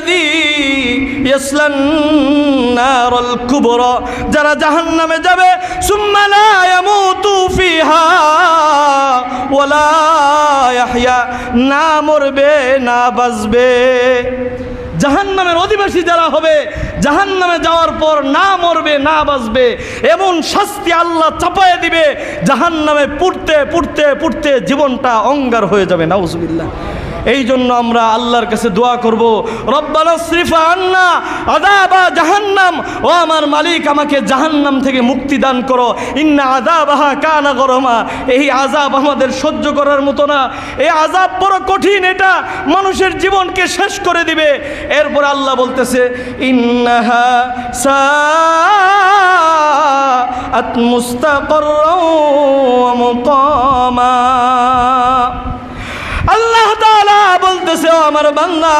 আল্লাযী ইয়াসলান নারুল কুবরা, যারা জাহান্নামে যাবে, সুম্মা লা ইয়ামুতু ফিহা ওয়ালা ইয়াহইয়া, না মরবে না বাঁচবে। জাহান্নামের অধিবাসী যারা হবে, জাহান্নামে যাওয়ার পর না মরবে না বাঁচবে, এমন শাস্তি আল্লাহ চাপায়ে দিবে, জাহান্নামে পুড়তে পুড়তে পুড়তে জীবনটা অঙ্গার হয়ে যাবে। নাউজুবিল্লাহ। এই জন্য আমরা আল্লাহর কাছে দোয়া করব, রব্বানা সরিফ আন্না আযাবা জাহান্নাম, ও আমার মালিক আমাকে জাহান্নাম থেকে মুক্তি দান করো। ইন্না আযাবাহা কানা গরমা, এই আযাব আমাদের সহ্য করার মতো না, এই আযাব বড় কঠিন, এটা মানুষের জীবনকে শেষ করে দিবে। এরপর আল্লাহ বলতেছে ইন্নাহা সাআত মুস্তাকাররাও ওয়া মুকামা। আল্লাহ তাআলা বলতেছে, ও আমার বান্দা,